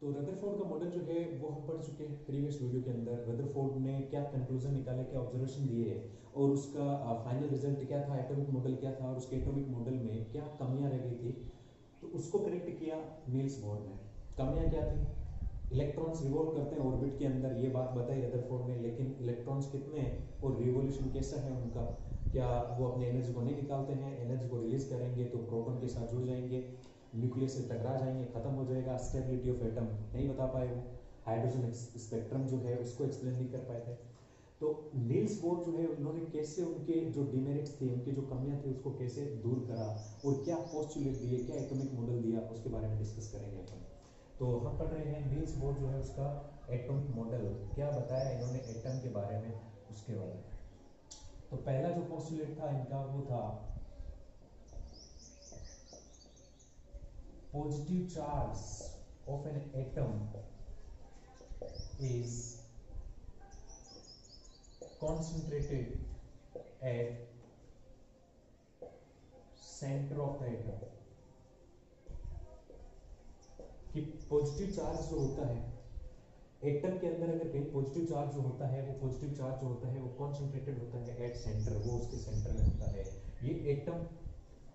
तो रदरफोर्ड का मॉडल जो है वो हम पढ़ चुके हैं प्रीवियस वीडियो के अंदर। रदरफोर्ड ने क्या कंक्लूजन निकाले, क्या ऑब्जर्वेशन दिए और उसका फाइनल रिजल्ट क्या था, एटॉमिक मॉडल क्या था और उसके एटॉमिक मॉडल में क्या कमियां रह गई थी, तो उसको करेक्ट किया नील्स बोर ने। कमियां क्या थी? इलेक्ट्रॉन्स रिवॉल्व करते हैं ऑर्बिट के अंदर, ये बात बताई रदरफोर्ड ने, लेकिन इलेक्ट्रॉन्स कितने हैं और रिवॉल्यूशन कैसा है उनका, क्या वो अपनी एनर्जी को नहीं निकालते हैं, एनर्जी को रिलीज करेंगे तो प्रोटॉन के साथ जुड़ जाएंगे, न्यूक्लियस से टकरा जाएंगे, खत्म हो जाएगा, स्टेबिलिटी ऑफ एटम नहीं बता पाए वो, हाइड्रोजन स्पेक्ट्रम जो है उसको एक्सप्लेन नहीं कर पाए थे। तो नील्स बोर जो है उन्होंने कैसे उनके जो डिमेरिट्स थे, उनकी जो कमियां थी उसको कैसे दूर करा और क्या पोस्टुलेट दिए, क्या एटॉमिक मॉडल दिया, उसके बारे में डिस्कस करेंगे अपन। तो हम पढ़ रहे हैं नील्स बोर जो है उसका एटॉमिक मॉडल क्या बताया इन्होंने एटम के बारे में, उसके बारे में। तो पहला जो पोस्टुलेट था इनका वो था positive charge of an atom is concentrated at center of the atom। कि पॉजिटिव चार्ज जो होता है एटम के अंदर, अगर कहीं पॉजिटिव चार्ज जो होता है वो पॉजिटिव चार्ज जो होता है वो कॉन्सेंट्रेटेड होता है एट सेंटर, वो उसके सेंटर में होता है ये एटम।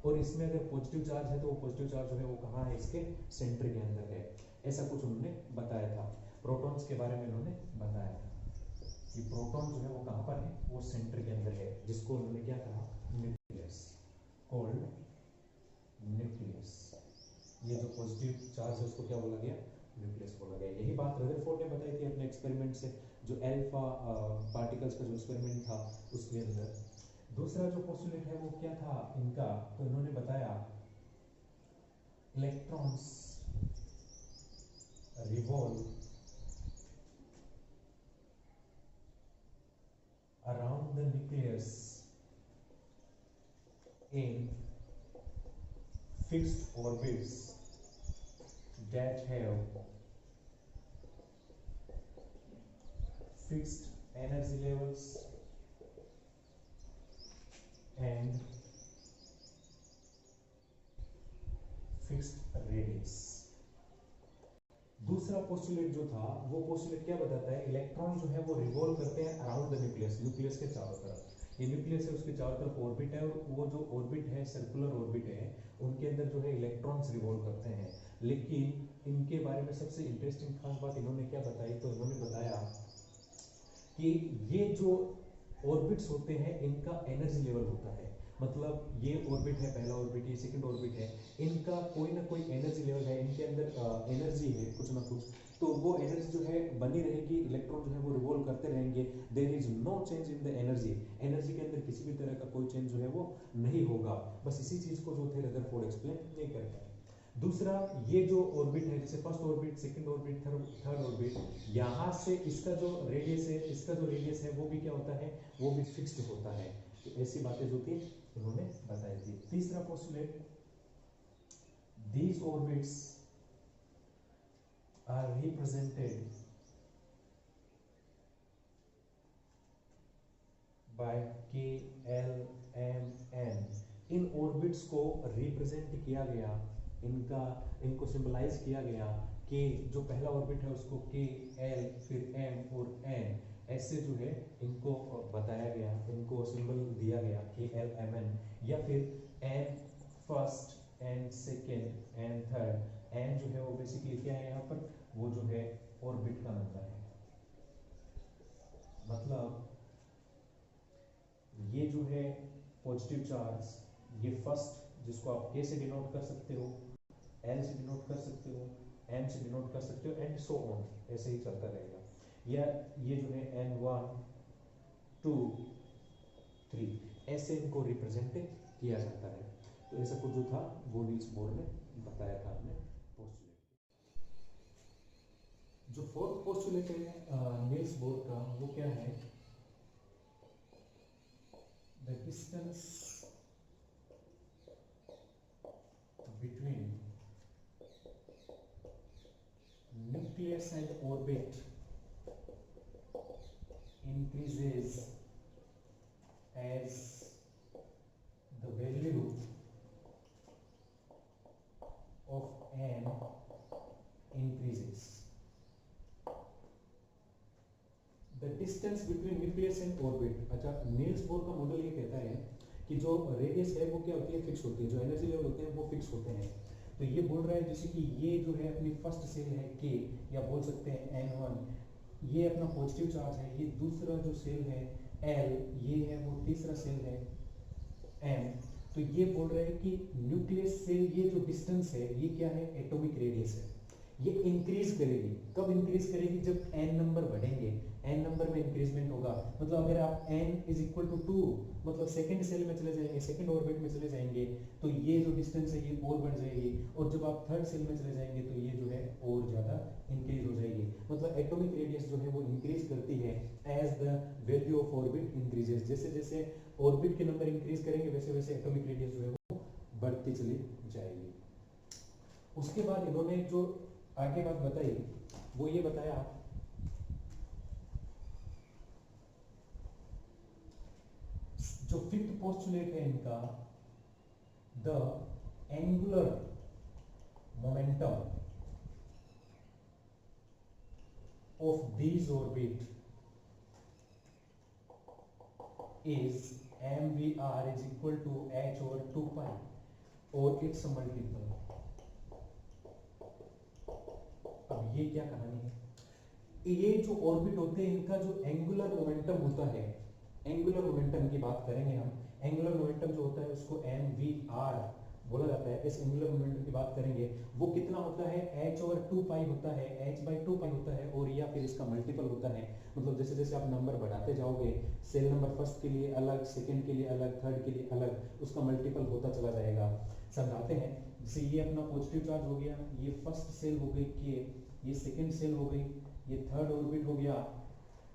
और इसमें अगर पॉजिटिव चार्ज है तो वो पॉजिटिव चार्ज जो है वो कहाँ है, इसके सेंटर के अंदर है। ऐसा कुछ उन्होंने बताया था। प्रोटॉन्स के बारे में उन्होंने बताया था कि प्रोटॉन जो है वो कहाँ पर है, वो सेंटर के अंदर है, जिसको उन्होंने क्या कहा, न्यूक्लियस, कोल्ड न्यूक्लियस। ये जो पॉजिटिव चार्ज है उसको क्या बोला गया, न्यूक्लियस बोला गया। यही बात रदरफोर्ड ने बताई थी अपने एक्सपेरिमेंट से, जो अल्फा पार्टिकल्स का जो एक्सपेरिमेंट था उसके अंदर। दूसरा जो पोस्टुलेट है वो क्या था इनका, तो इन्होंने बताया electrons revolve around the nucleus in fixed orbits that have fixed energy levels and fixed radius। दूसरा पोस्टुलेट जो था वो पोस्टुलेट क्या बताता है, इलेक्ट्रॉन जो है वो रिवॉल्व करते हैं अराउंड द न्यूक्लियस, न्यूक्लियस के चारों तरफ। ये न्यूक्लियस है उसके चारों तरफ ऑर्बिट है, और वो जो ऑर्बिट है सर्कुलर ऑर्बिट है, उनके अंदर जो है इलेक्ट्रॉन्स रिवॉल्व करते हैं। लेकिन इनके बारे में सबसे इंटरेस्टिंग खास बात इन्होंने क्या बताई, तो इन्होंने बताया कि ये जो ऑर्बिट्स होते हैं इनका एनर्जी लेवल होता है, मतलब ये ऑर्बिट है, पहला ऑर्बिट, ये सेकंड ऑर्बिट है, इनका कोई ना कोई एनर्जी लेवल है, इनके अंदर एनर्जी है कुछ ना कुछ, तो वो एनर्जी जो है बनी रहेगी, इलेक्ट्रॉन जो है वो रिवॉल्व करते रहेंगे, there is no change in the energy, energy के अंदर किसी भी तरह का कोई चेंज जो है वो नहीं होगा। बस इसी चीज को जो थे रदरफोर्ड एक्सप्लेन नहीं कर पाए। दूसरा, ये जो ऑर्बिट है, जैसे first orbit, second orbit, third orbit, यहाँ से इसका जो रेडियस है, इसका जो रेडियस है वो भी क्या होता है, वो भी फिक्स्ड होता है। तो ऐसी बातें जो थी उन्होंने बताई थी। तीसरा postulate, these orbits are represented by k l m n। In orbits को रिप्रेजेंट किया गया, इनको सिंबलाइज किया गया कि जो पहला ऑर्बिट है उसको के एल फिर एम और एन ऐसे जो है इनको बताया गया, इनको सिंबल दिया गया के एल एम एन, या फिर N first and second and third. N जो है वो बेसिकली क्या है यहाँ पर, वो जो है ऑर्बिट का नंबर है, मतलब ये जो है पॉजिटिव चार्ज, ये फर्स्ट जिसको आप के से डिनोट कर सकते हो, एल से डिनोट कर सकते हो, एम से डिनोट कर सकते हो, एंड सो ऑन, ऐसे ही चलता रहेगा। या ये जो है एन वन टू थ्री, ऐसे इनको रिप्रेजेंट किया जाता है। तो ऐसा कुछ जो था वो नील्स बोर ने बताया था अपने पोस्टुलेट। जो फोर्थ पोस्टुलेट है नील्स बोर का वो क्या है, the distance between nucleus and orbit increases as the value of n increases। Distance between nucleus and orbit. अच्छा, नील्स बोर का मॉडल ये कहता है कि जो रेडियस है वो क्या होती है, फिक्स होती है, जो एनर्जी लेवल होते हैं वो फिक्स होते हैं। तो ये बोल रहा है जैसे कि ये जो है अपनी फर्स्ट सेल है के, या बोल सकते हैं N1, ये अपना पॉजिटिव चार्ज है, ये दूसरा जो सेल है L, ये है वो तीसरा सेल है M। तो ये बोल रहे हैं कि न्यूक्लियस से ये जो डिस्टेंस है ये क्या है, एटॉमिक रेडियस है। ये इंक्रीज करेगी, कब इंक्रीज करेगी, जब n नंबर बढ़ेंगे, n नंबर में इंक्रीजमेंट होगा। मतलब अगर आप n इज इक्वल टू 2, मतलब सेकंड सेल में चले जाएंगे, सेकंड ऑर्बिट में चले जाएंगे, तो ये जो डिस्टेंस है ये और बढ़ जाएगी। और जब आप थर्ड सेल में चले जाएंगे तो ये जो है और ज़्यादा इंक्रीज हो जाएगी। मतलब एटॉमिक रेडियस जो है वो इंक्रीज करती है as the value of orbit increases. जैसे जैसे ऑर्बिट के नंबर इंक्रीज करेंगे वैसे वैसे एटॉमिक रेडियस जो है वो बढ़ती चली जाएगी। उसके बाद इन्होंने जो आगे बात बताई वो ये बताया, जो फिफ्थ पोस्टुलेट है इनका, the angular momentum of these orbit is mvr is equal to h over 2 pi और इट्स मल्टीपल। अब ये क्या कहानी है, ये जो ऑर्बिट होते हैं इनका जो एंगुलर मोमेंटम होता है, एंगुलर मोमेंटम की बात करेंगे हम, एंगुलर मोमेंटम जो होता है उसको mvr बोला जाता है। इस एंगुलर मोमेंटम की बात करेंगे, वो कितना होता है, h ओवर 2 पाई होता है, h बाई 2 पाई होता है, और या फिर इसका मल्टीपल होता है। मतलब जैसे जैसे आप नंबर बढ़ाते जाओगे, सेल नंबर फर्स्ट के लिए अलग, सेकंड के लिए अलग, थर्ड के लिए अलग, उसका मल्टीपल होता चला जाएगा। समझाते हैं, जैसे ये अपना पॉजिटिव चार्ज हो गया, ये फर्स्ट सेल हो गई के, ये सेकंड सेल हो गई, ये थर्ड ऑर्बिट हो गया।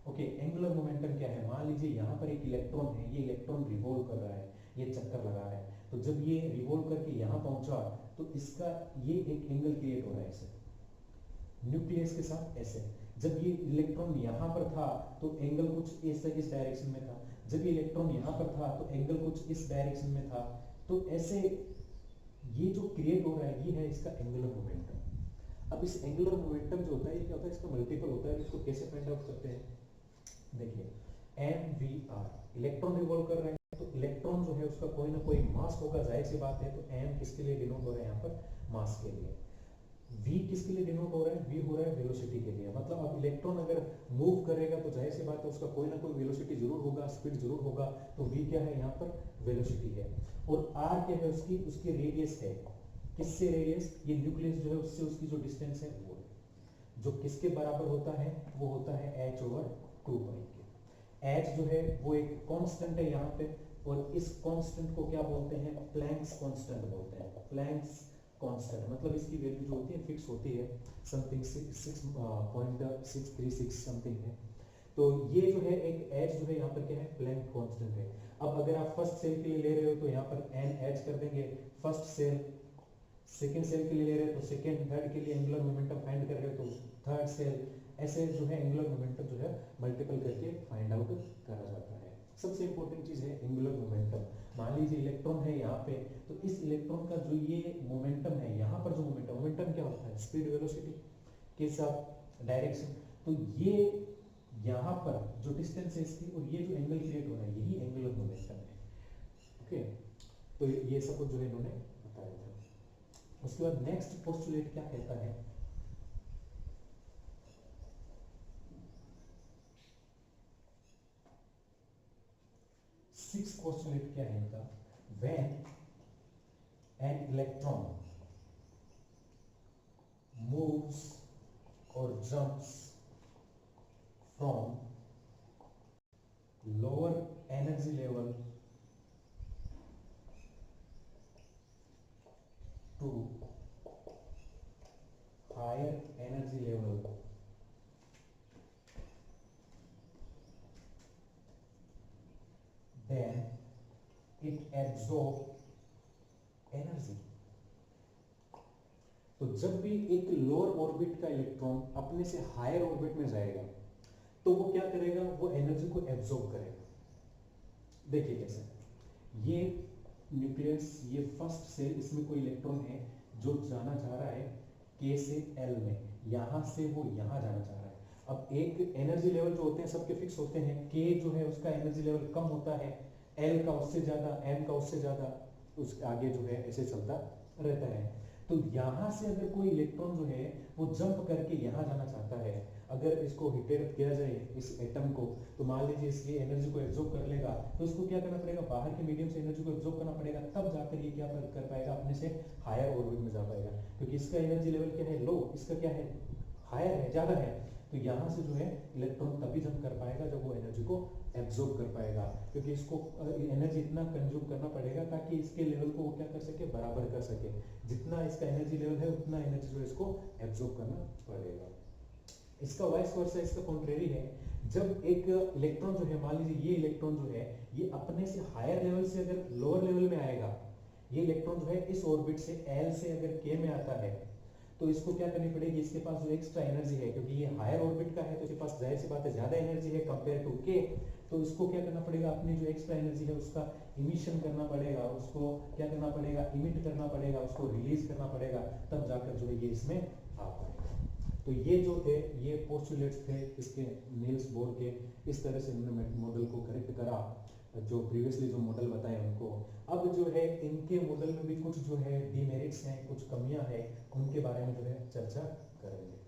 ओके, एंगुलर मोमेंटम क्या है, मान लीजिए यहाँ पर एक इलेक्ट्रॉन है, ये इलेक्ट्रॉन रिवॉल्व कर रहा है, ये चक्कर लगा रहा है, तो जब ये रिवॉल्व करके यहाँ पहुंचा तो इसका ये एक एंगल क्रिएट हो रहा है ऐसे, न्यूक्लियस के साथ ऐसे। जब ये इलेक्ट्रॉन यहाँ पर था तो एंगल कुछ ऐसे इस डायरेक्शन में था, जब ये इलेक्ट्रॉन यहाँ पर था तो एंगल कुछ इस डायरेक्शन में था। तो ऐसे ये जो क्रिएट हो रहा है ये है इसका एंगुलर मोमेंटम। अब इस एंगुलर मोमेंटम जो होता है ये क्या होता है, इसका मल्टीपल होता है। इसको कैसे फाइंड आउट करते हैं, देखिए mvr, इलेक्ट्रॉन रिवॉल्व कर रहे हैं तो इलेक्ट्रॉन जो है उसका कोई ना कोई मास होगा, जाहिर सी बात है। तो m किसके लिए डिनोट हो रहा है यहाँ पर, मास के लिए। v किसके लिए डिनोट हो रहा है, v हो रहा है वेलोसिटी के लिए। मतलब अब इलेक्ट्रॉन अगर मूव करेगा तो जाहिर सी बात है उसका कोई ना कोई वेलोसिटी जरूर होगा, स्पीड जरूर होगा। तो v क्या है यहाँ पर, वेलोसिटी है। और r क्या है, उसकी उसकी रेडियस है। किससे रेडियस, ये न्यूक्लियस जो है उससे उसकी जो डिस्टेंस है वो है, जो किसके बराबर होता है, वो होता है h ओवर 2 पाई के। h जो है वो एक कांस्टेंट है यहाँ पे, और इस कांस्टेंट को क्या बोलते हैं, प्लैंक्स कांस्टेंट बोलते हैं। प्लैंक्स कांस्टेंट मतलब इसकी वैल्यू जो होती है फिक्स होती है, समथिंग 6.636 समथिंग है। तो ये जो है एक h जो है यहाँ पर क्या है, प्लैंक कांस्टेंट है। अब अगर आप फर्स्ट सेल के लिए ले रहे हो तो यहाँ पर nh कर देंगे, फर्स्ट सेल, सेकेंड सेल के लिए ले रहे हो तो सेकेंड, थर्ड के लिए एंगुलर मोमेंटम फाइंड कर रहे हो तो थर्ड सेल, ऐसे जो है एंगुलर मोमेंटम जो है मल्टीपल करके फाइंड आउट करा जाता है। सबसे इंपॉर्टेंट चीज है एंगुलर मोमेंटम। मान लीजिए इलेक्ट्रॉन है यहाँ पे, तो इस इलेक्ट्रॉन का जो ये मोमेंटम है, यहाँ पर जो मोमेंटम क्या होता है, स्पीड वेलोसिटी के साथ डायरेक्शन। तो ये यहाँ पर जो डिस्टेंस है इसकी, और ये जो एंगल क्रिएट हो रहा है यही एंगुलर मोमेंटम है। ओके, तो ये सब कुछ जो है इन्होंने बताया था। उसके बाद नेक्स्ट पोस्टुलेट क्या कहता है, सिक्स पोस्टुलेट क्या है इनका, when an electron moves or jumps from lower energy level to higher energy level, then it absorbs energy। तो जब भी एक लोअर ऑर्बिट का इलेक्ट्रॉन अपने से हायर ऑर्बिट में जाएगा तो वो क्या करेगा, वो एनर्जी को एब्जॉर्ब करेगा। देखिए कैसे, ये न्यूक्लियस, ये फर्स्ट सेल, इसमें कोई इलेक्ट्रॉन है जो जाना चाह रहा है K से L में, यहां से वो यहां जाना चाह रहा है। अब एक एनर्जी लेवल जो होते हैं सबके फिक्स होते हैं, के जो है उसका एनर्जी लेवल कम होता है, एल का उससे ज्यादा, एम का उससे ज्यादा, उस आगे जो है ऐसे चलता रहता है। तो यहाँ से अगर कोई इलेक्ट्रॉन जो है वो जंप करके यहाँ जाना चाहता है, अगर इसको हिटेड किया जाए इस एटम को, तो मान लीजिए इसकी एनर्जी को एब्जॉर्ब कर लेगा, तो इसको क्या करना पड़ेगा, बाहर के मीडियम से एनर्जी को एब्जॉर्ब करना पड़ेगा, तब जाकर ये क्या कर पाएगा, अपने से हायर ऑर्बिट में जा पाएगा, क्योंकि इसका एनर्जी लेवल क्या है, लो, इसका क्या है, हायर है, ज्यादा है। तो यहाँ से जो है इलेक्ट्रॉन तभी जंप कर पाएगा जब वो एनर्जी को एब्जॉर्ब कर पाएगा, क्योंकि इसको एनर्जी इतना कंज्यूम करना पड़ेगा ताकि इसके लेवल को वो क्या कर सके, बराबर कर सके। जितना इसका एनर्जी लेवल है उतना एनर्जी जो है इसको एब्जॉर्ब करना पड़ेगा। इसका वाइस वर्सा, इसका कॉन्ट्रेरी है। जब एक इलेक्ट्रॉन जो है, मान लीजिए ये इलेक्ट्रॉन जो है ये अपने से हायर लेवल से अगर लोअर लेवल में आएगा, ये इलेक्ट्रॉन जो है इस ऑर्बिट से एल से अगर के में आता है, तो इसको क्या करनी पड़ेगी, इसके पास जो एक्स्ट्रा एनर्जी है, क्योंकि ये हायर ऑर्बिट का है तो इसके पास जाहिर सी बात है ज्यादा एनर्जी है कंपेयर टू के, तो इसको क्या करना पड़ेगा, अपनी जो एक्स्ट्रा एनर्जी है उसका इमिशन करना पड़ेगा, उसको क्या करना पड़ेगा, इमिट करना पड़ेगा, उसको रिलीज करना पड़ेगा, तब जाकर जो है ये इसमें आ पाएगा। तो ये जो थे ये पोस्टुलेट्स थे इसके, नील्स बोर के। इस तरह से इन्होंने मॉडल को करेक्ट करा, जो प्रीवियसली जो मॉडल बताए उनको। अब जो है इनके मॉडल में भी कुछ जो है डीमेरिट्स हैं, कुछ कमियां हैं, उनके बारे में जो है चर्चा करेंगे।